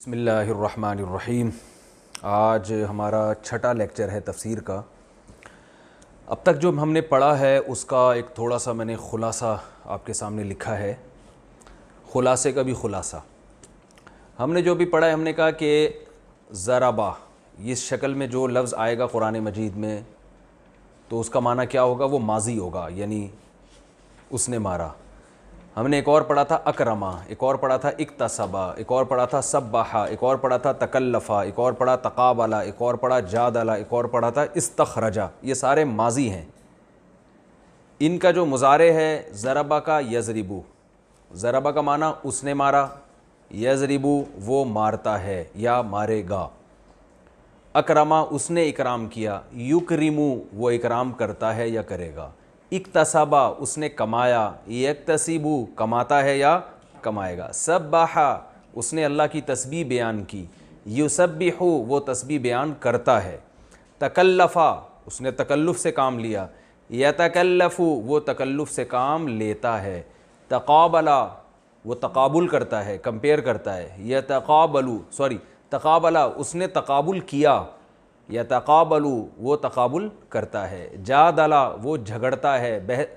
बिस्मिल्लाहिर्रहमानिर्रहीम। आज हमारा छठा लेक्चर है तफसीर का। अब तक जो हमने पढ़ा है उसका एक थोड़ा सा मैंने ख़ुलासा आपके सामने लिखा है। ख़ुलासे का भी ख़ुलासा हमने जो भी पढ़ा है, हमने कहा कि ज़राबा इस शक्ल में जो लफ्ज़ आएगा कुरान मजीद में तो उसका माना क्या होगा, वो माजी होगा, यानी उसने मारा। हमने एक और पढ़ा था अकरमा, एक और पढ़ा था इक्तसबा, एक और पढ़ा था सब्बाहा, एक और पढ़ा था तकल्लफ़ा, एक और पढ़ा तकाबला, एक और पढ़ा जादला, एक और पढ़ा था इस्तखरजा। ये सारे माजी हैं। इनका जो मुज़ारे है ज़रबा का यज़रिबू, ज़रबा का माना उसने मारा, यज़रिबू वो मारता है या मारेगा। अकरमा उसने इकराम किया, युकरिमू वो इकराम करता है या करेगा। इक्तसबा उसने कमाया, यक्तसिबू कमाता है या कमाएगा। सब्बाहा उसने अल्लाह की तस्बीह बयान की, युसब्बिहु वो तस्बीह बयान करता है। तकल्लफ़ा उसने तकल्लुफ़ से काम लिया, यतकल्लफ़ु वो तकल्लुफ़ से काम लेता है। तक़ाबला वो तक़ाबुल करता है, कंपेयर करता है। तक़ाबला उसने तक़ाबुल किया, या तक़ाबलू वो तक़ाबुल करता है। जादला वो झगड़ता है,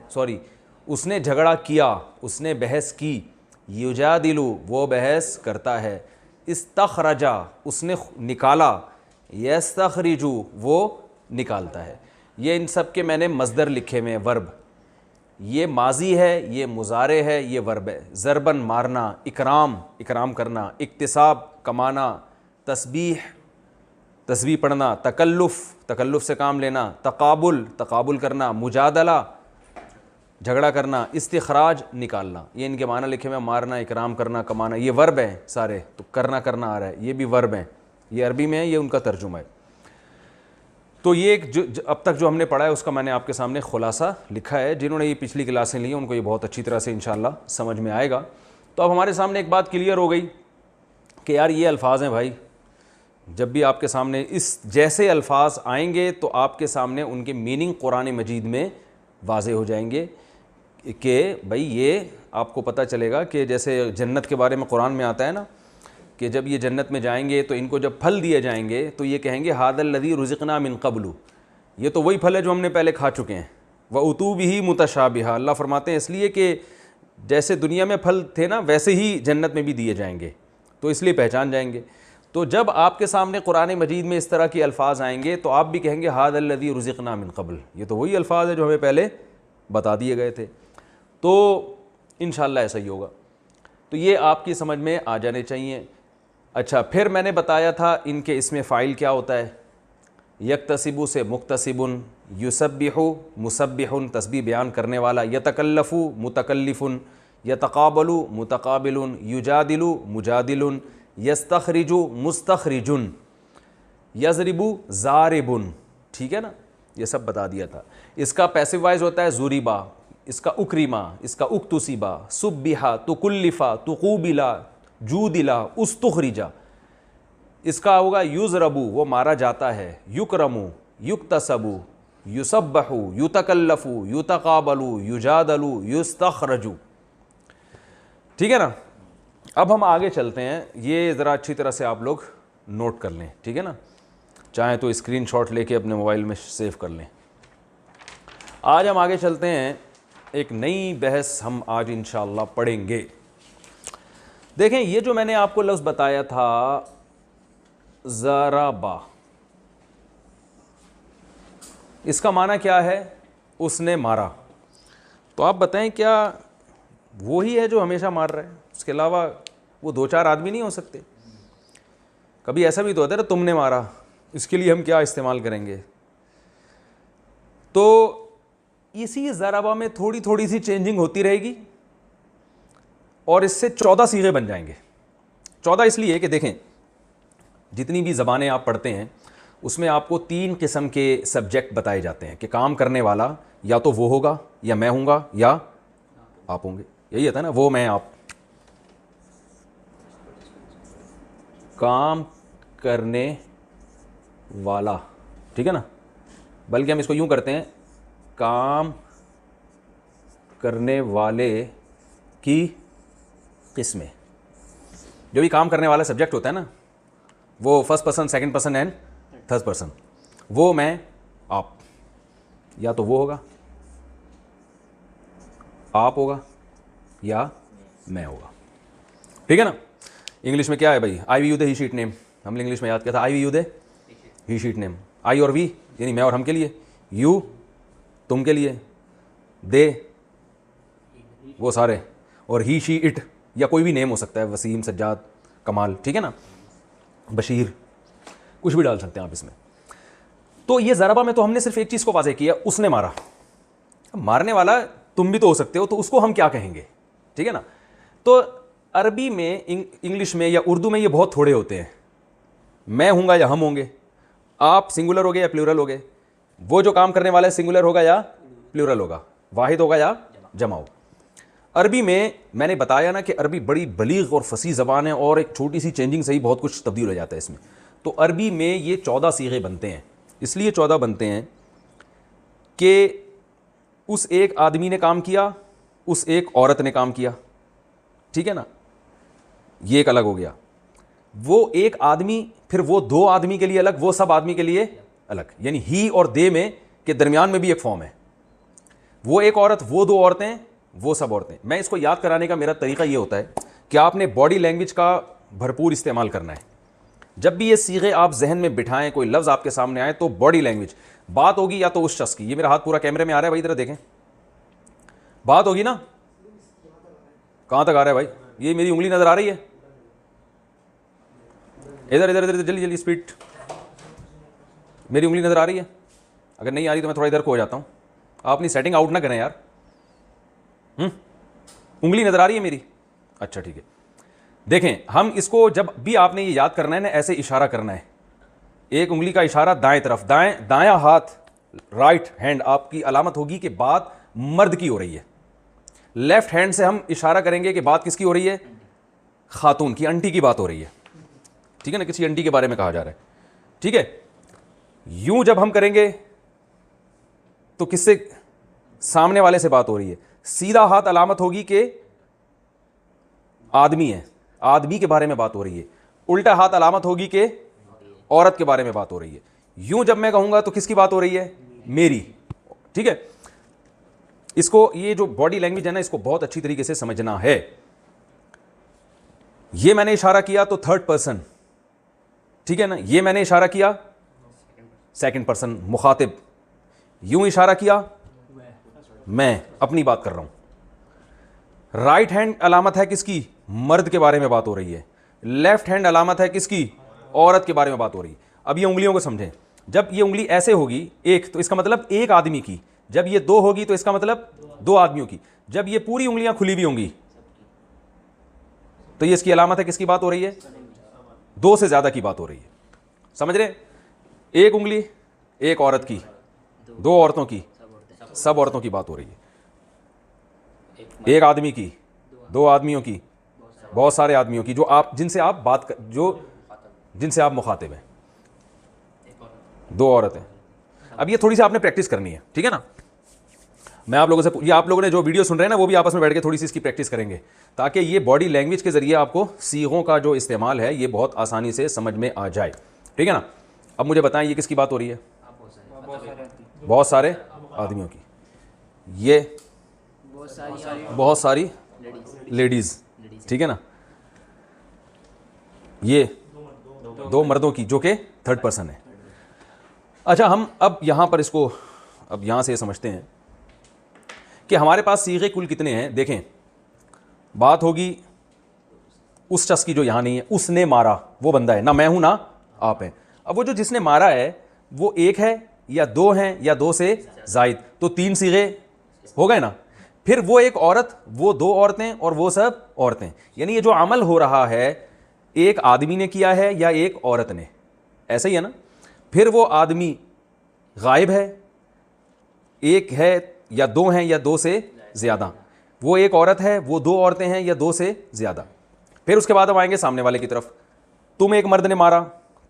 उसने झगड़ा किया, उसने बहस की। युजादिलु वो बहस करता है। इस्तखरजा उसने निकाला, यस्तखरिजु वो निकालता है। ये इन सब के मैंने मज़दर लिखे हुए हैं, वर्ब। ये माजी है, ये मुज़ारे है, ये वर्ब है। ज़रबन मारना, इकराम इकराम करना, इक्तिसाब कमाना, तस्बीह पढ़ना, तकल्लुफ़ से काम लेना, तकाबुल करना, मुजादला झगड़ा करना, इस्तिखराज निकालना। ये इनके माना लिखे में मारना, इकराम करना, कमाना, ये वर्ब हैं सारे। तो करना आ रहा है, ये भी वर्ब हैं, ये अरबी में है, ये उनका तर्जुमा है। तो ये एक जो अब तक जो हमने पढ़ा है उसका मैंने आपके सामने खुलासा लिखा है। जिन्होंने ये पिछली क्लासें ली उनको ये बहुत अच्छी तरह से इंशाअल्लाह समझ में आएगा। तो अब हमारे सामने एक बात क्लियर हो गई कि यार ये अल्फाज हैं भाई, जब भी आपके सामने इस जैसे अल्फाज आएंगे तो आपके सामने उनके मीनिंग कुरान मजीद में वाज़े हो जाएंगे कि भाई ये आपको पता चलेगा कि जैसे जन्नत के बारे में कुरान में आता है ना कि जब ये जन्नत में जाएंगे तो इनको जब फल दिए जाएंगे तो ये कहेंगे हादल लज़ी रुज़िक़ना मिन क़ब्लु, ये तो वही फल है जो हमने पहले खा चुके हैं। व उतूबिही मुतशाबिहा, अल्लाह फरमाते हैं इसलिए कि जैसे दुनिया में फल थे ना वैसे ही जन्नत में भी दिए जाएंगे, तो इसलिए पहचान जाएंगे। तो जब आपके सामने कुरान मजीद में इस तरह के अल्फाज आएंगे तो आप भी कहेंगे हादल लज़ी रुज़िक़ना मिन क़ब्ल, ये तो वही अल्फाज है जो हमें पहले बता दिए गए थे। तो इंशाअल्लाह ऐसा ही होगा। तो ये आपकी समझ में आ जाने चाहिए। अच्छा, फिर मैंने बताया था इनके इसमें फ़ाइल क्या होता है। यक्तसिबु से मुक्तसिबुन, युसब्बिहु मुसब्बिहुन तस्बीह बयान करने वाला, यतकल्लफ़ु मुतकल्लिफ़ुन, यतक़ाबलु मुतक़ाबिलुन, युजादिलु मुजादिलुन, यस्तखरिजु मुस्तखरिजुन, यज़रिबु ज़ारिबुन। ठीक है ना, ये सब बता दिया था। इसका पैसिव वाइज होता है ज़ुरिबा, इसका उक्रीमा, इसका उक्तुसिबा, सुब्बिहा, तुकुल्लिफ़ा, तुक़ूबिला, जूदिला, उस्तुखरिजा। इसका होगा युज़रबु वो मारा जाता है, युकरमु, युक्तसबु, युसब्बहु, युतकल्लफ़ु, युतक़ाबलु, युजादलु, युस्तखरजु। ठीक है ना। अब हम आगे चलते हैं, ये ज़रा अच्छी तरह से आप लोग नोट कर लें, ठीक है ना। चाहें तो स्क्रीनशॉट लेके अपने मोबाइल में सेव कर लें। आज हम आगे चलते हैं, एक नई बहस हम आज इंशाअल्लाह पढ़ेंगे। देखें, ये जो मैंने आपको लफ्ज़ बताया था ज़राबा, इसका माना क्या है, उसने मारा। तो आप बताएं क्या वो ही है जो हमेशा मार रहा है? उसके अलावा वो दो चार आदमी नहीं हो सकते? कभी ऐसा भी तो होता है ना, तुमने मारा, इसके लिए हम क्या इस्तेमाल करेंगे? तो इसी ज़राबा में थोड़ी थोड़ी सी चेंजिंग होती रहेगी और इससे 14 सीगे बन जाएंगे। 14 इसलिए कि देखें, जितनी भी ज़बानें आप पढ़ते हैं उसमें आपको 3 किस्म के सब्जेक्ट बताए जाते हैं कि काम करने वाला या तो वो होगा, या मैं हूँगा, या आप होंगे। यही होता है ना, वो, मैं, आप। काम करने वाला, ठीक है ना, बल्कि हम इसको यूँ करते हैं, काम करने वाले की किस्में। जो भी काम करने वाला सब्जेक्ट होता है ना, वो first person, second person and third person, वो मैं आप, या तो वो होगा, आप होगा, या मैं होगा। ठीक है ना। इंग्लिश में क्या है भाई, I we you they he she it name, हमने इंग्लिश में याद किया था, I we you they he she it name. I और वी यानी मैं और हम के लिए, यू तुम के लिए, दे वो सारे, और ही शी इट, या कोई भी नेम हो सकता है, वसीम, सज्जाद, कमाल, ठीक है ना, बशीर, कुछ भी डाल सकते हैं आप इसमें। तो ये ज़रबा में तो हमने सिर्फ एक चीज़ को वाज़ेह किया, उसने मारा। मारने वाला तुम भी तो हो सकते हो, तो उसको हम क्या कहेंगे, ठीक है ना। तो अरबी में, इंग्लिश में या उर्दू में ये बहुत थोड़े होते हैं। मैं हूँगा या हम होंगे, आप सिंगुलर होगे या प्लूरल होगे, वो जो काम करने वाला है सिंगुलर होगा या प्लूरल होगा, वाहिद होगा या जमा होगा। अरबी में मैंने बताया ना कि अरबी बड़ी बलीग और फसी ज़बान है, और एक छोटी सी चेंजिंग से ही बहुत कुछ तब्दील हो जाता है इसमें। तो अरबी में ये 14 सीगे बनते हैं, इसलिए 14 बनते हैं कि उस एक आदमी ने काम किया, उस एक औरत ने काम किया, ठीक है ना, ये एक अलग हो गया। वो एक आदमी, फिर वो दो आदमी के लिए अलग, वो सब आदमी के लिए अलग, यानी ही और दे में के दरमियान में भी एक फॉर्म है। वो एक औरत, वो दो औरतें, वो सब औरतें। मैं इसको याद कराने का मेरा तरीका ये होता है कि आपने बॉडी लैंग्वेज का भरपूर इस्तेमाल करना है। जब भी ये सीगे आप जहन में बिठाएं, कोई लफ्ज़ आपके सामने आए, तो बॉडी लैंग्वेज, बात होगी या तो उस शख्स की, ये मेरा हाथ पूरा कैमरे में आ रहा है भाई, इधर देखें, बात होगी ना, कहाँ तक आ रहा है भाई, ये मेरी उंगली नज़र आ रही है, इधर इधर इधर जल्दी जल्दी स्पीड, मेरी उंगली नज़र आ रही है, अगर नहीं आ रही तो मैं थोड़ा इधर को हो जाता हूँ, आप अपनी सेटिंग आउट ना करें यार। उंगली नज़र आ रही है मेरी, अच्छा ठीक है। देखें, हम इसको जब भी आपने ये याद करना है ना, ऐसे इशारा करना है, एक उंगली का इशारा दाएं तरफ, दायां हाथ, राइट हैंड आपकी अलामत होगी कि बात मर्द की हो रही है। लेफ्ट हैंड से हम इशारा करेंगे कि बात किसकी हो रही है, खातून की, आंटी की बात हो रही है, ठीक है ना, किसी आंटी के बारे में कहा जा रहा है, ठीक है। यूं जब हम करेंगे तो किससे, सामने वाले से बात हो रही है। सीधा हाथ अलामत होगी कि आदमी है, आदमी के बारे में बात हो रही है। उल्टा हाथ अलामत होगी कि औरत के बारे में बात हो रही है। यूं जब मैं कहूंगा तो किसकी बात हो रही है, मेरी, ठीक है। इसको, ये जो बॉडी लैंग्वेज है ना, इसको बहुत अच्छी तरीके से समझना है। ये मैंने इशारा किया तो थर्ड पर्सन, ठीक है ना, ये मैंने इशारा किया सेकंड पर्सन मुखातिब, यूं इशारा किया मैं अपनी बात कर रहा हूं। राइट हैंड अलामत है किसकी, मर्द के बारे में बात हो रही है। लेफ्ट हैंड अलामत है किसकी, औरत के बारे में बात हो रही है। अब ये उंगलियों को समझें, जब ये उंगली ऐसे होगी एक, तो इसका मतलब एक आदमी की, जब ये दो होगी तो इसका मतलब दो आदमियों की, जब ये पूरी उंगलियां खुली हुई होंगी तो ये इसकी अलामत है किसकी बात हो रही है, दो से ज्यादा की बात हो रही है। समझ रहे, एक उंगली एक औरत की, दो औरतों की, सब औरतों की बात हो रही है। एक आदमी की, दो आदमियों की, बहुत सारे आदमियों की, जो आप, जिनसे आप बात कर, जो जिनसे आप मुखातिब हैं, दो औरतें। अब ये थोड़ी सी आपने प्रैक्टिस करनी है, ठीक है ना। मैं आप लोगों से, ये आप लोगों ने जो वीडियो सुन रहे हैं ना, वो भी आपस में बैठ के थोड़ी सी इसकी प्रैक्टिस करेंगे, ताकि ये बॉडी लैंग्वेज के जरिए आपको सीगों का जो इस्तेमाल है ये बहुत आसानी से समझ में आ जाए, ठीक है ना। अब मुझे बताएं, ये किसकी बात हो रही है, बहुत सारे आदमियों की, ये बहुत सारी लेडीज, ठीक है ना, ये दो मर्दों की, जो कि थर्ड पर्सन है। अच्छा, हम अब यहां पर इसको, अब यहां से समझते हैं कि हमारे पास सीगे कुल कितने हैं। देखें, बात होगी उस शख्स की जो यहां नहीं है, उसने मारा, वो बंदा है ना, मैं हूं ना आप हैं। अब वो जो जिसने मारा है वो एक है या दो हैं या दो से जायद, तो तीन सीगे हो गए ना। फिर वो एक औरत, वो दो औरतें, और वो सब औरतें, यानी ये जो अमल हो रहा है एक आदमी ने किया है या एक औरत ने, ऐसा ही है ना। फिर वो आदमी गायब है, एक है या दो हैं या दो से ज़्यादा, वो एक औरत है, वो दो औरतें हैं या दो से ज़्यादा। फिर उसके बाद हम आएंगे सामने वाले की तरफ, तुम एक मर्द ने मारा,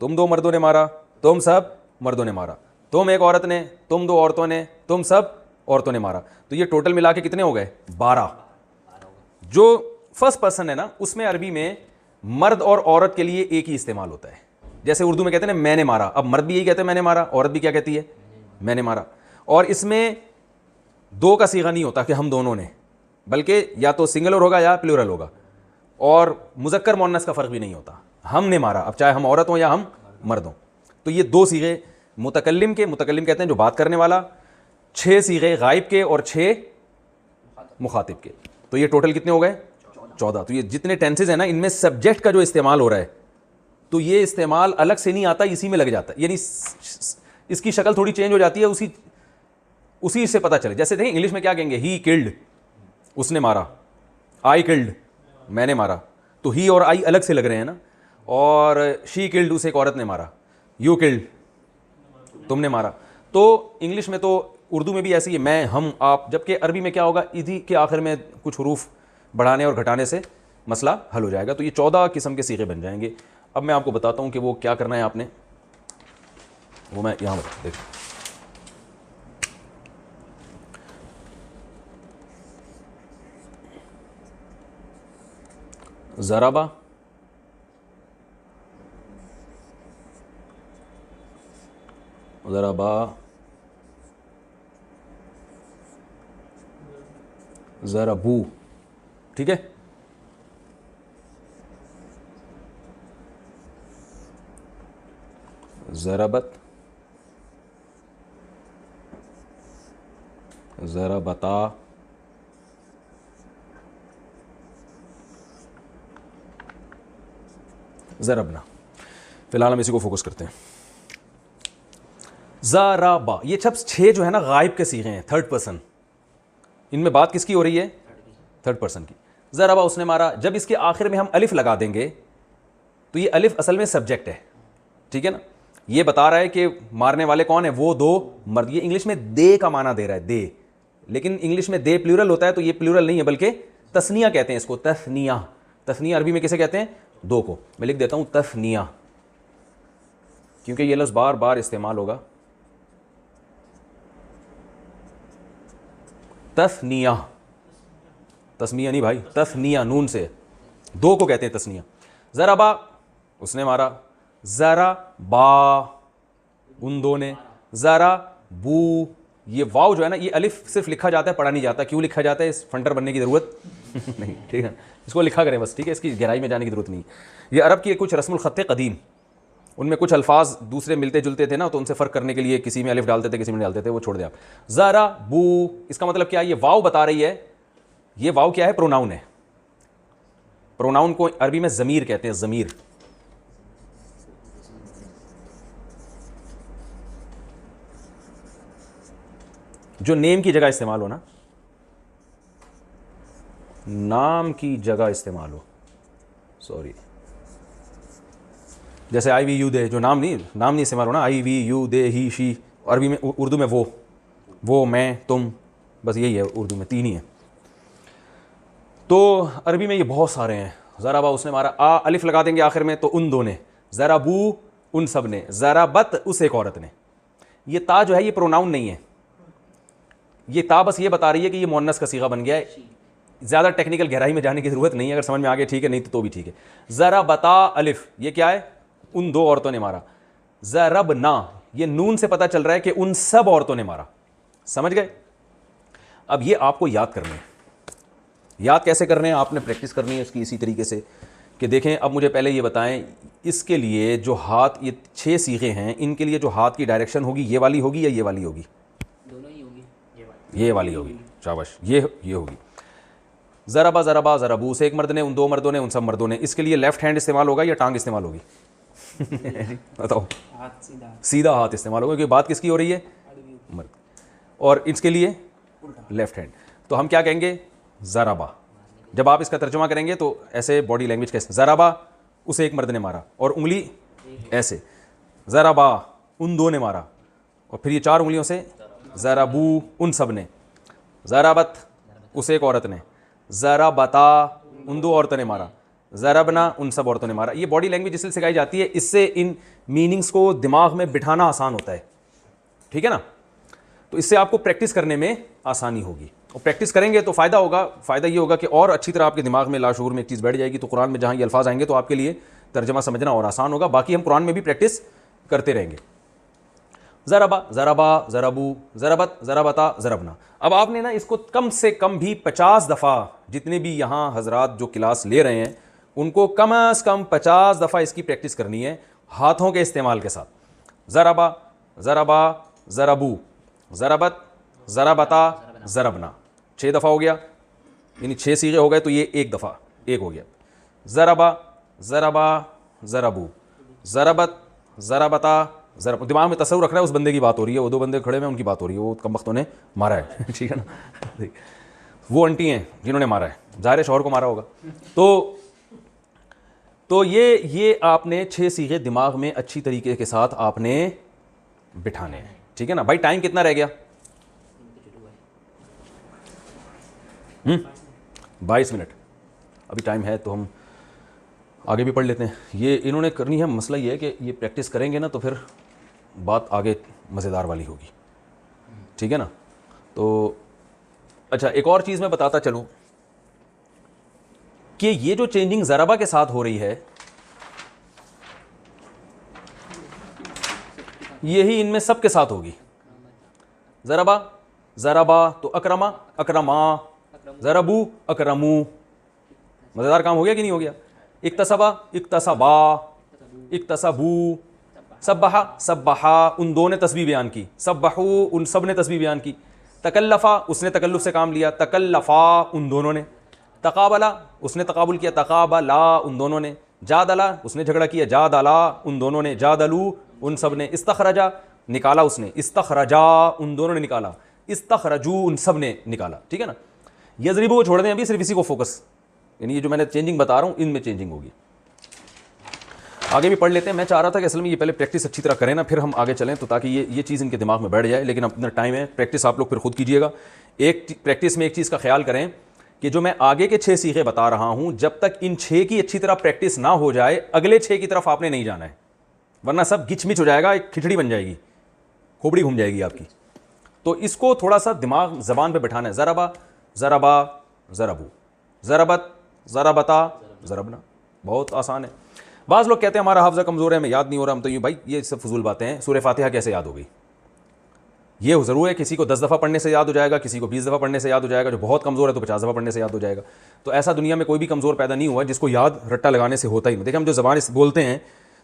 तुम दो मर्दों ने मारा, तुम सब मर्दों ने मारा, तुम एक औरत ने, तुम दो औरतों ने, तुम सब औरतों ने मारा। तो ये टोटल मिला के कितने हो गए, 12। जो फर्स्ट पर्सन है ना, उसमें अरबी में मर्द और औरत के लिए एक ही इस्तेमाल होता है। जैसे उर्दू में कहते हैं ना मैंने मारा, अब मर्द भी यही कहते हैं मैंने मारा, औरत भी क्या कहती है मैंने मारा। और इसमें दो का सीगा नहीं होता कि हम दोनों ने, बल्कि या तो सिंगुलर होगा या प्लूरल होगा। और मुज़क्कर मुअन्नस का फ़र्क भी नहीं होता, हमने मारा, अब चाहे हम औरत हों या हम मर्द हों। तो ये दो सीगे मुतकल्लिम के, मुतकल्लिम कहते हैं जो बात करने वाला, 6 सीगे गायब के और 6 मुखातिब के। तो ये टोटल कितने हो गए 14। तो ये जितने टेंसेज हैं ना, इनमें सब्जेक्ट का जो इस्तेमाल हो रहा है, तो ये इस्तेमाल अलग से नहीं आता, इसी में लग जाता है। यानी इसकी शक्ल थोड़ी चेंज हो जाती है, उसी से पता चले। जैसे देखें इंग्लिश में क्या कहेंगे, ही किल्ड उसने मारा, आई किल्ड मैंने मारा, तो ही और आई अलग से लग रहे हैं ना। और शी किल्ड उसे एक औरत ने मारा, यू किल्ड तुमने मारा। तो इंग्लिश में तो उर्दू में भी ऐसी है, मैं हम आप, जबकि अरबी में क्या होगा, इधी के आखिर में कुछ हुरूफ बढ़ाने और घटाने से मसला हल हो जाएगा। तो ये 14 किस्म के सीगे बन जाएंगे। अब मैं आपको बताता हूँ कि वो क्या करना है आपने, वो मैं यहाँ बता देख। ज़राबा, ज़राबा, ज़राबू, ठीक है। ज़राबत, ज़राबता, ज़रबना। फिलहाल हम इसी को फोकस करते हैं। ज़राबा, ये सब 6 जो है ना गायब के सीगे हैं, थर्ड पर्सन। इनमें बात किसकी हो रही है, थर्ड पर्सन की। ज़राबा उसने मारा, जब इसके आखिर में हम अलिफ लगा देंगे तो ये अलिफ असल में सब्जेक्ट है, ठीक है ना। ये बता रहा है कि मारने वाले कौन है, वो 2 मर्द। ये इंग्लिश में दे का माना दे रहा है, दे, लेकिन इंग्लिश में दे प्लूरल होता है, तो ये प्लूरल नहीं है बल्कि तस्निया कहते हैं इसको, तस्निया। तस्निया अरबी में किसे कहते हैं, 2 को। मैं लिख देता हूं तस्निया, क्योंकि ये लफ्ज़ बार बार इस्तेमाल होगा। तस्निया, तस्निया नहीं भाई, तस्निया नून से, 2 को कहते हैं तस्निया। ज़राबा उसने मारा, ज़रा बा उन 2 ने, ज़रा बू, ये वाव जो है ना, ये अलिफ सिर्फ लिखा जाता है, पढ़ा नहीं जाता। क्यों लिखा जाता है, इस फंटर बनने की ज़रूरत नहीं, ठीक है, इसको लिखा करें बस, ठीक है, इसकी गहराई में जाने की ज़रूरत नहीं। ये अरब की कुछ रस्मुल ख़त्ते क़दीम, उनमें कुछ अल्फाज दूसरे मिलते जुलते थे ना, तो उनसे फ़र्क करने के लिए किसी में अलिफ डालते थे, किसी में डालते थे, वो छोड़ दें आप। ज़रा बू, इसका मतलब क्या है, ये वाव बता रही है। ये वाव क्या है, प्रोनाउन है। प्रोनाउन को अरबी में ज़मीर कहते हैं, ज़मीर। जो नेम की जगह इस्तेमाल हो ना, नाम की जगह इस्तेमाल हो, सॉरी, जैसे आई वी यू दे, जो नाम नहीं इस्तेमाल हो ना, I we you they he she. अरबी में, उर्दू में वो मैं तुम, बस यही है, उर्दू में 3 ही है। तो अरबी में ये बहुत सारे हैं। ज़राबा उसने मारा, आ अलिफ लगा देंगे आखिर में, तो उन 2 ने, ज़राबू उन सब ने, ज़राबत उस एक औरत ने। ये ता जो है ये प्रोनाउन नहीं है, ये ता बस ये बता रही है कि ये मुअन्नस का सीगा बन गया है। ज़्यादा टेक्निकल गहराई में जाने की ज़रूरत नहीं है, अगर समझ में आ गया ठीक है, नहीं तो भी ठीक है। ज़राबता अलिफ, ये क्या है, उन 2 औरतों ने मारा। ज़रबना, ये नून से पता चल रहा है कि उन सब औरतों ने मारा। समझ गए। अब ये आपको याद करने हैं। याद कैसे करने हैं, आपने प्रैक्टिस करनी है इसकी इसी तरीके से कि देखें। अब मुझे पहले ये बताएं, इसके लिए जो हाथ, ये 6 सीगे हैं, इनके लिए जो हाथ की डायरेक्शन होगी, ये वाली होगी या ये वाली होगी, दोनों ही होगी, ये वाली होगी, शाबाश, ये होगी। ज़राबा ज़राबा ज़राबू से एक मर्द ने, उन 2 मर्दों ने, उन सब मर्दों ने। इसके लिए लेफ्ट हैंड इस्तेमाल होगा या टांग इस्तेमाल होगी बताओ, हाथ सीधा हाथ इस्तेमाल होगा, क्योंकि बात किसकी हो रही है, मर्द। और इसके लिए लेफ्ट हैंड। तो हम क्या कहेंगे, ज़राबा। जब आप इसका तर्जुमा करेंगे तो ऐसे बॉडी लैंग्वेज कैसे, ज़राबा उसे एक मर्द ने मारा, और उंगली ऐसे, ज़राबा उन 2 ने मारा, और फिर ये 4 उंगलियों से, ज़राबू उन सब ने, ज़राबत उसे एक औरत ने, ज़राबता उन 2 औरतों ने मारा, ज़रबना उन सब औरतों ने मारा। ये बॉडी लैंग्वेज इसलिए सिखाई जाती है, इससे इन मीनिंग्स को दिमाग में बिठाना आसान होता है, ठीक है ना। तो इससे आपको प्रैक्टिस करने में आसानी होगी। और प्रैक्टिस करेंगे तो फ़ायदा होगा। फ़ायदा ये होगा कि और अच्छी तरह आपके दिमाग में लाशूर में एक चीज़ बैठ जाएगी, तो कुरान में जहाँ ये अल्फाज आएंगे तो आपके लिए तर्जमा समझना और आसान होगा। बाकी हम कुरान में भी प्रैक्टिस करते रहेंगे। ज़रबा, ज़रबा, ज़रबू, ज़रबत, ज़रबता, ज़रबना। अब आपने ना इसको कम से कम भी 50 दफ़ा, जितने भी यहाँ हजरात जो क्लास ले रहे हैं उनको कम से कम 50 दफ़ा इसकी प्रैक्टिस करनी है हाथों के इस्तेमाल के साथ। ज़रबा, ज़रबा, ज़रबू, ज़रबत, ज़रबता, ज़रबना। 6 दफ़ा हो गया, यानी 6 सीगे हो गए, तो ये एक दफ़ा एक हो गया। ज़रबा, ज़रबा, ज़रबू, ज़रबत, ज़रबता, ज़रब। दिमाग में तसव्वुर रखना है उस बंदे की बात हो रही है, वो 2 बंदे खड़े हैं उनकी बात हो रही है, वो कम वक्तों ने मारा है ठीक है ना। वो आंटी हैं जिन्होंने मारा है, ज़ाहिर शौहर को मारा होगा। तो ये आपने 6 सीगे दिमाग में अच्छी तरीके के साथ आपने बिठाने हैं, ठीक है ना भाई। टाइम कितना रह गया? 22 मिनट अभी टाइम है, तो हम आगे भी पढ़ लेते हैं। ये इन्होंने करनी है, मसला ये है कि ये प्रैक्टिस करेंगे ना तो फिर बात आगे मज़ेदार वाली होगी, ठीक है ना। तो अच्छा, एक और चीज़ मैं बताता चलूँ कि ये जो चेंजिंग ज़रबा के साथ हो रही है, यही इनमें सब के साथ होगी। ज़रबा, ज़रबा तो अकरमा, अकरमा, ज़रबू, अकरमू। मज़ेदार काम हो गया कि नहीं हो गया? इक्तसबा, इक्तसबा, इक्तसबू, सब्बहा, सब्बहा, उन दो ने तस्बीह बयान की। सब्बहू, उन सब ने तस्बीह बयान की। तकल्लफ़ा, उसने तकल्लुफ़ से काम लिया। तकल्लफ़ा, उन दोनों ने। तकाबला, उसने तकाबुल किया। तकाबला, उन दोनों ने। जादला, उसने झगड़ा किया। जादला, उन दोनों ने। जादलू, उन सब ने। इस्तखरजा, निकाला उसने। इस्तखरजा, उन दोनों ने निकाला। इस्तखरजू, उन सब ने निकाला, ठीक है ना। यज़रिबू को छोड़ दें अभी, सिर्फ इसी को फोकस, यानी ये जो मैंने चेंजिंग बता रहा हूँ इनमें चेंजिंग होगी। आगे भी पढ़ लेते हैं। मैं चाह रहा था कि असल में ये पहले प्रैक्टिस अच्छी तरह करें ना, फिर हम आगे चलें, तो ताकि ये चीज़ इनके दिमाग में बैठ जाए। लेकिन अपना टाइम है, प्रैक्टिस आप लोग फिर खुद कीजिएगा। एक प्रैक्टिस में एक चीज़ का ख्याल करें कि जो मैं आगे के 6 सीखे बता रहा हूँ, जब तक इन 6 की अच्छी तरह प्रैक्टिस ना हो जाए अगले 6 की तरफ आपने नहीं जाना है, वरना सब गिचमिच हो जाएगा, एक खिचड़ी बन जाएगी, खोपड़ी घूम जाएगी आपकी। तो इसको थोड़ा सा दिमाग ज़बान पे बैठाना है। ज़रबा, ज़रबा, ज़रबू, ज़रबत, ज़रबता, ज़रबना। बहुत आसान है। बाज़ लोग कहते हैं हमारा हाफ़ज़ा कमज़ोर है, हमें याद नहीं हो रहा। हम तो यूँ भाई, ये सब फजूल बातें हैं। सूरह फातिहा कैसे याद हो गई? ये ज़रूर है, किसी को 10 दफ़ा पढ़ने से याद हो जाएगा, किसी को 20 दफ़ा पढ़ने से याद हो जाएगा, जो बहुत कमज़ोर है तो 50 दफ़ा पढ़ने से याद हो जाएगा। तो ऐसा दुनिया में कोई भी कमज़ोर पैदा नहीं हुआ जिसको याद रट्टा लगाने से होता ही नहीं। देखिए, हम जो ज़बान बोलते हैं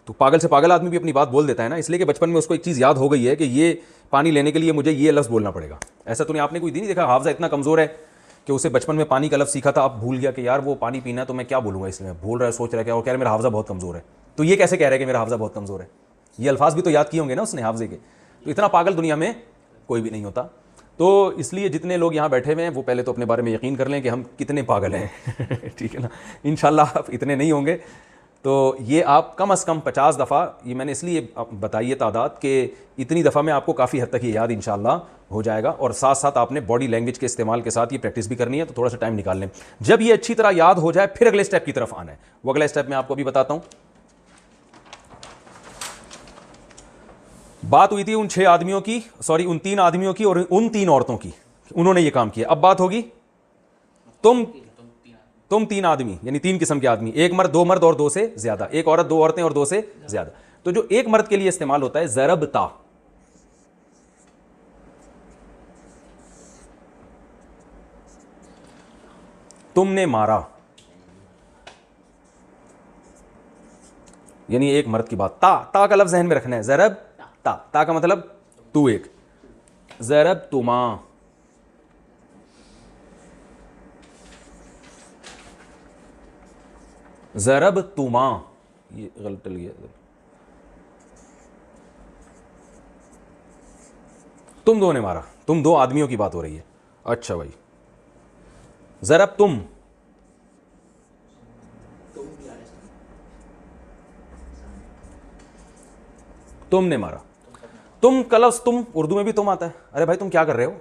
तो पागल से पागल आदमी भी अपनी बात बोल देता है ना, इसलिए कि बचपन में उसको एक चीज़ याद हो गई है कि ये पानी लेने के लिए मुझे ये लफ्ज़ बोलना पड़ेगा। ऐसा तो नहीं, आपने कोई दिन नहीं देखा हाफ़ज़ा इतना कमज़ोर है कि उसे बचपन में पानी का लफ्ज़ सीखा था, अब भूल गया कि यार वो पानी पीना है तो मैं क्या बोलूँगा, इसलिए भूल रहा है, सोच रहा है क्या, और कह रहा है मेरा हाफ़ज़ा बहुत कमज़ोर है। तो ये कैसे कह रहा है कि मेरा हाफ़ज़ा बहुत कमज़ोर है? ये अल्फाज भी तो याद किए होंगे ना उसने हाफ़ज़े के। तो इतना पागल दुनिया में कोई भी नहीं होता। तो इसलिए जितने लोग यहाँ बैठे हुए हैं वो पहले तो अपने बारे में यकीन कर लें कि हम कितने पागल हैं ठीक है ना। इंशाल्लाह आप इतने नहीं होंगे। तो ये आप कम से कम 50 दफ़ा, ये मैंने इसलिए बताइए तादाद कि इतनी दफ़ा में आपको काफ़ी हद तक ये याद इंशाल्लाह हो जाएगा। और साथ साथ आपने बॉडी लैंग्वेज के इस्तेमाल के साथ ये प्रैक्टिस भी करनी है, तो थोड़ा सा टाइम निकाल लें। जब ये अच्छी तरह याद हो जाए फिर अगले स्टेप की तरफ आना है। वो अगला स्टेप मैं आपको भी बताता हूँ। बात हुई थी उन 6 आदमियों की, सॉरी उन 3 आदमियों की और उन 3 औरतों की, उन्होंने ये काम किया। अब बात होगी तुम 3 आदमी, यानी 3 किस्म के आदमी, एक मर्द, 2 मर्द और 2 से ज्यादा, एक औरत, 2 औरतें और 2 से ज्यादा। तो जो एक मर्द के लिए इस्तेमाल होता है ज़रबता, तुमने मारा, यानी एक मर्द की बात। ता का लफ्ज जहन में रखना है। ज़रब ता का मतलब तू एक। ज़रब तुमा, ज़रब तुमा, ये गलत चल गया। तुम दो ने मारा, तुम 2 आदमियों की बात हो रही है। अच्छा भाई, ज़रब तुमने मारा। तुम का लफ्ज़ तुम उर्दू में भी तुम आता है। अरे भाई तुम क्या कर रहे हो,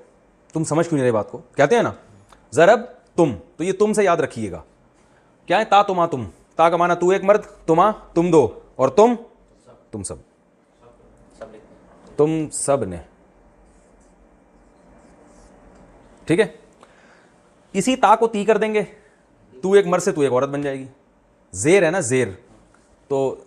तुम समझ क्यों नहीं रहे बात को? कहते हैं ना ज़रब तुम, तो ये तुम से याद रखिएगा। क्या है? ता तुमा तुम। ता का माना तू एक मर्द, तुमा तुम 2, और तुम सब, तुम सब ने, ठीक है। इसी ता को ती कर देंगे, तू एक मर्द से तू एक औरत बन जाएगी। जेर है ना, जेर। तो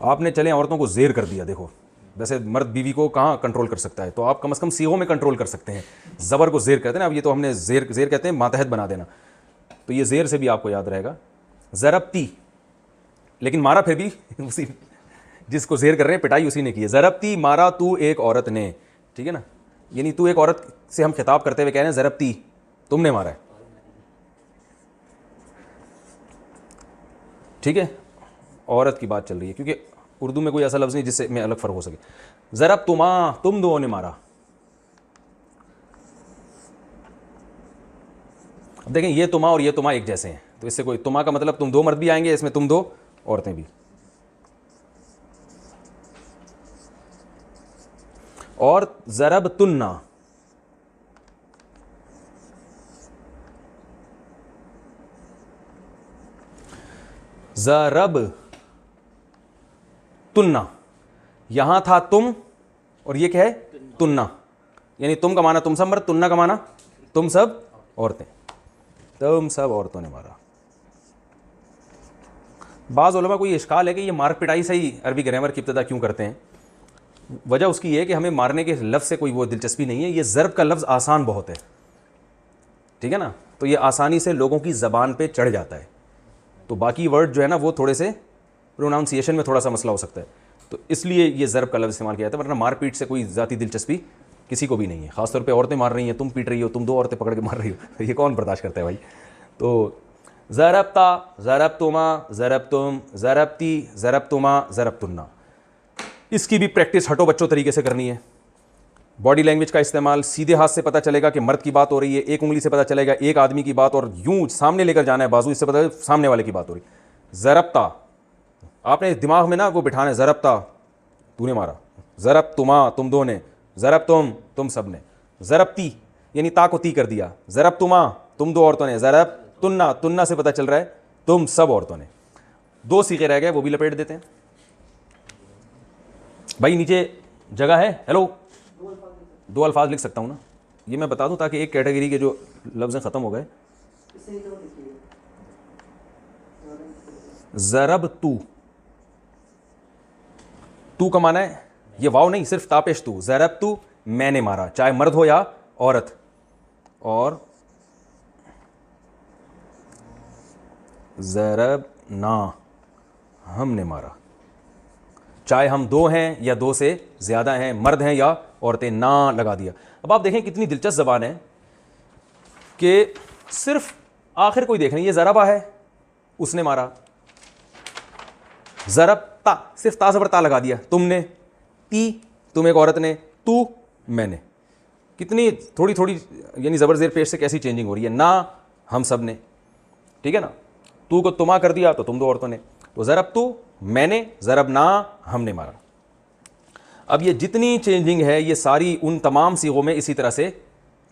आपने चले औरतों को जेर कर दिया। देखो वैसे मर्द बीवी को कहाँ कंट्रोल कर सकता है, तो आप कम से कम सीगों में कंट्रोल कर सकते हैं। ज़बर को जेर कहते हैं ना, अब ये तो हमने जेर जेर कहते हैं मातहत बना देना, तो ये जेर से भी आपको याद रहेगा। ज़रबती, लेकिन मारा फिर भी उसी जिसको जेर कर रहे हैं पिटाई उसी ने की है। ज़रबती, मारा तू एक औरत ने, ठीक है ना, यानी तू एक औरत से हम खिताब करते हुए कह रहे हैं ज़रबती, तुमने मारा है, ठीक है। औरत की बात चल रही है क्योंकि उर्दू में कोई ऐसा लफ्ज़ नहीं जिससे में अलग फ़र्क हो सके। ज़रब तुमा, तुम दो ने मारा। अब देखें ये तुमा और ये तुमा एक जैसे हैं, तो इससे कोई तुमा का मतलब तुम दो मर्द भी आएंगे, इसमें तुम दो औरतें भी। और ज़रब तुन्ना, ज़रब तुन्ना, यहां था तुम और ये क्या है तुन्ना, यानी तुम का माना तुम सब मर्द, तुन्ना का माना तुम सब औरतें, तुम सब औरतों ने मारा। बाज़ उलमा को ये इश्काल है कि ये मार पिटाई से ही अरबी ग्रामर की इब्तिदा क्यों करते हैं। वजह उसकी ये है कि हमें मारने के लफ्ज़ से कोई वो दिलचस्पी नहीं है। ये ज़रब का लफ्ज़ आसान बहुत है, ठीक है ना, तो ये आसानी से लोगों की ज़बान पे चढ़ जाता है। तो बाकी वर्ड जो है ना वो थोड़े से प्रोनाउंसिएशन में थोड़ा सा मसला हो सकता है, तो इसलिए ये ज़रब का लफ्ज़ इस्तेमाल किया जाता है। वरना मारपीट से कोई ज़ाती दिलचस्पी किसी को भी नहीं है। ख़ासतौर पे औरतें मार रही हैं, तुम पीट रही हो, तुम दो औरतें पकड़ के मार रही हो, ये कौन बर्दाश्त करता है भाई। तो ज़रबता, ज़रब तुमा, ज़रब तुम, ज़रबती, ज़रब तुमा, ज़रब तुन्ना, इसकी भी प्रैक्टिस हटो बच्चों तरीके से करनी है। बॉडी लैंग्वेज का इस्तेमाल, सीधे हाथ से पता चलेगा कि मर्द की बात हो रही है, एक उंगली से पता चलेगा एक आदमी की बात, और यूं सामने लेकर जाना है बाजू, इससे पता चलेगा सामने वाले की बात हो रही। ज़रबता, आपने दिमाग में ना वो बिठाना है, ज़रबता तूने मारा, ज़रब तुमा तुम दो ने, ज़रब तुम सब ने, ज़रबती यानी ता को ती कर दिया, ज़रब तुमा तुम दो औरतों ने, ज़रब तुन्ना, तुन्ना से पता चल रहा है तुम सब औरतों ने। दो सीखे रह गए, वो भी लपेट देते हैं भाई। नीचे जगह है, हेलो, दो अल्फाज लिख सकता हूँ ना, ये मैं बता दूं ताकि एक कैटेगरी के जो लफ्ज़ ख़त्म हो गए। ज़रब तू, तू का माना है ये वाव नहीं, सिर्फ तापेश तू, ज़रब तू मैंने मारा, चाहे मर्द हो या औरत। और ज़रब ना, हमने मारा, चाहे हम दो हैं या दो से ज़्यादा हैं, मर्द हैं या औरतें, ना लगा दिया। अब आप देखें कितनी दिलचस्प ज़बान है कि सिर्फ आखिर कोई देख नहीं, ये ज़रबा है उसने मारा, ज़रब ता, सिर्फ ता ज़बर ता लगा दिया, तुमने, ती तुम एक औरत ने, तू मैंने, कितनी थोड़ी थोड़ी यानी ज़बर ज़ेर पेश से कैसी चेंजिंग हो रही है। ना हम सब ने, ठीक है ना, तू को तुमा कर दिया तो तुम दो औरतों ने, तो ज़रब तू मैंने, ज़रब ना हमने मारा। अब ये जितनी चेंजिंग है ये सारी उन तमाम सीगों में इसी तरह से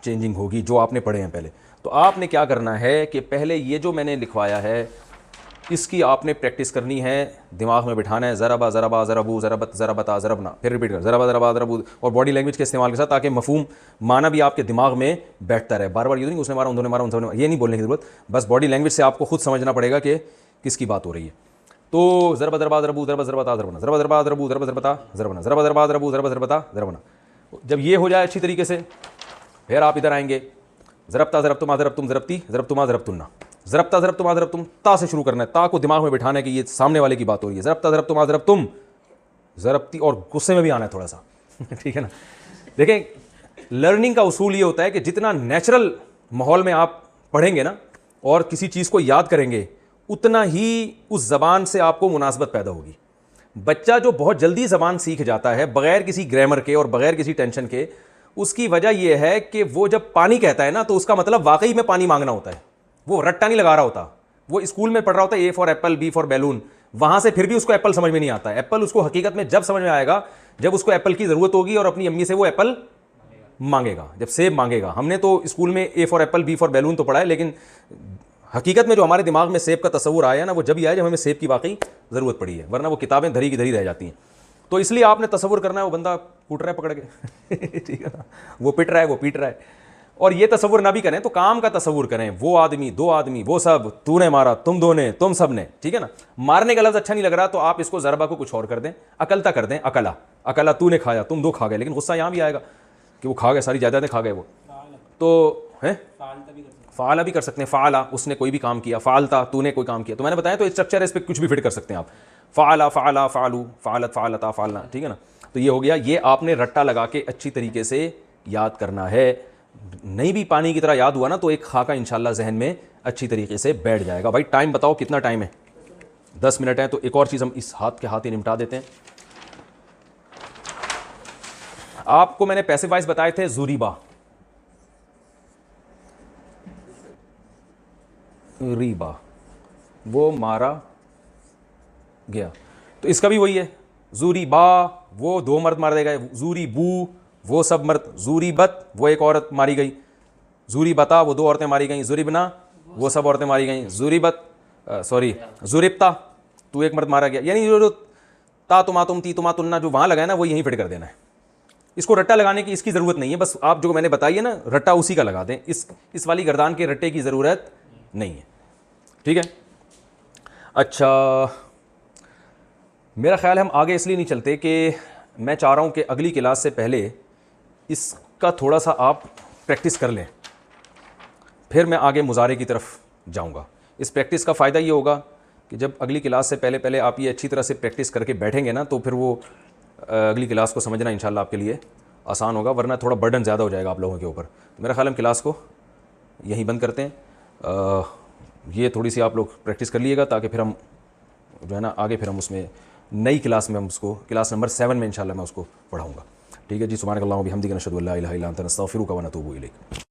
चेंजिंग होगी जो आपने पढ़े हैं पहले। तो आपने क्या करना है कि पहले ये जो मैंने लिखवाया है इसकी आपने प्रैक्टिस करनी है, दिमाग में बिठाना है, ज़रबा ज़रबा ज़रबू ज़रबत ज़रबता ज़रबना, फिर रिपीट कर ज़रबा ज़रबा ज़रबू, और बॉडी लैंग्वेज के इस्तेमाल के साथ, ताकि मफहूम माना भी आपके दिमाग में बैठता रहे। बार बार ये नहीं उसने मारा उन्होंने मारा उन्होंने मारा, ये नहीं बोलने की ज़रूरत, बस बॉडी लैंग्वेज से आपको खुद समझना पड़ेगा कि किसकी बात हो रही है। तो ज़रबा ज़रबा ज़रबू ज़रबा ज़रबता ज़रबना, ज़रबा ज़रबा ज़रबू ज़रबा ज़रबता ज़रबना, ज़रबा ज़रबा ज़रबू ज़रबा ज़रबता ज़रबना। जब ये हो जाए अच्छी तरीके से, फिर आप इधर आएंगे, ज़रबता ज़रब तुमा ज़रब तुम ज़रबती ज़रब तुमा ज़रब तुन्ना, ज़रबता ज़रब तुमा ज़रब तुम, ता से शुरू करना है, ता को दिमाग में बिठाना है कि ये सामने वाले की बात हो रही है। ज़रबता ज़रब तुमा ज़रब तुम, ज़रबती, और गुस्से में भी आना है थोड़ा सा ठीक है ना। देखें लर्निंग का उसूल ये होता है कि जितना नेचुरल माहौल में आप पढ़ेंगे ना और किसी चीज़ को याद करेंगे, उतना ही उस ज़बान से आपको मुनासबत पैदा होगी। बच्चा जो बहुत जल्दी ज़बान सीख जाता है बग़ैर किसी ग्रामर के और बग़ैर किसी टेंशन के, उसकी वजह यह है कि वो जब पानी कहता है ना तो उसका मतलब वाकई में पानी मांगना होता है, वो रट्टा नहीं लगा रहा होता। वो स्कूल में पढ़ रहा होता है A for apple, B for balloon, वहाँ से फिर भी उसको एप्पल समझ में नहीं आता है। एप्पल उसको हकीकत में जब समझ में आएगा जब उसको एप्पल की ज़रूरत होगी और अपनी अम्मी से वो एप्पल मांगेगा, जब सेब मांगेगा। हमने तो स्कूल में A for apple, B for balloon तो पढ़ा है, लेकिन हकीकत में जो हमारे दिमाग में सेब का तस्वुर आया ना वो जब ही आया जब हमें सेब की वाकई ज़रूरत पड़ी है, वरना वो किताबें धरी की धरी रह जाती हैं। तो इसलिए आपने तस्वुर करना है वो बंदा कूट रहा है पकड़ के ठीक है ना, वो पिट रहा है, वो पीट रहा है, और ये तसव्वुर ना भी करें तो काम का तसव्वुर करें, वो आदमी, दो आदमी, वो सब, तूने मारा, तुम दो ने, तुम सब ने, ठीक है ना। मारने का लफ्ज़ अच्छा नहीं लग रहा तो आप इसको ज़रबा को कुछ और कर दें, अकलता कर दें, अकला, अकला तूने खाया, तुम दो खा गए, लेकिन गुस्सा यहाँ भी आएगा कि वो खा गए, सारी जायदादें खा गए वो, तो है फ़ाला भी कर सकते हैं, फ़ाला उसने कोई भी काम किया, फ़ालता तूने कोई काम किया, तो मैंने बताया तो स्ट्रक्चर है, इस पर कुछ भी फिट कर सकते हैं आप, फ़ाला, फ़ाला, फ़ालू, फ़ालत, फ़ालता, फ़ालना, ठीक है ना। तो ये हो गया, ये आपने रट्टा लगा के अच्छी तरीके से याद करना है। नहीं भी पानी की तरह याद हुआ ना तो एक खाका इंशाल्लाह जहन में अच्छी तरीके से बैठ जाएगा। भाई टाइम बताओ कितना टाइम है? 10 मिनट है। तो एक और चीज़ हम इस हाथ के हाथ ही निपटा देते हैं। आपको मैंने पैसिव वॉइस बताए थे, ज़ुरीबा, रीबा, वो मारा गया, तो इसका भी वही है, ज़ुरीबा वो दो मर्द मारे गए, ज़ुरीबू वो सब मर्द, ज़ुरीबत वो एक औरत मारी गई, ज़ुरीबता वो दो औरतें मारी गई, ज़ुरीबना वो सब औरतें मारी गई, ज़ुरिबता तू एक मर्द मारा गया। यानी जो ता तुमा तुम ती तुमा तुन्ना जो वहाँ लगाए ना वो यहीं फिट कर देना है। इसको रट्टा लगाने की इसकी ज़रूरत नहीं है, बस आप जो मैंने बताई है ना रट्टा उसी का लगा दें, इस वाली गर्दान के रट्टे की ज़रूरत नहीं है, ठीक है। अच्छा, मेरा ख्याल है हम आगे इसलिए नहीं चलते कि मैं चाह रहा हूँ कि अगली क्लास से पहले इसका थोड़ा सा आप प्रैक्टिस कर लें, फिर मैं आगे मुजारे की तरफ जाऊँगा। इस प्रैक्टिस का फ़ायदा ये होगा कि जब अगली क्लास से पहले पहले आप ये अच्छी तरह से प्रैक्टिस करके बैठेंगे ना तो फिर वो अगली क्लास को समझना इंशाल्लाह आपके लिए आसान होगा, वरना थोड़ा बर्डन ज़्यादा हो जाएगा आप लोगों के ऊपर। तो मेरा ख्याल हम क्लास को यहीं बंद करते हैं। ये थोड़ी सी आप लोग प्रैक्टिस कर लीजिएगा ताकि फिर हम जो है ना आगे फिर हम उसमें नई क्लास में हम उसको क्लास नंबर 7 में इंशाल्लाह मैं उसको पढ़ाऊँगा, ठीक है जी। सुब्हानकल्लाह व बिहम्दिका नशहदु अल्ला इलाहा इल्ला अंता नस्तगफिरुका व नतूबु इलैक।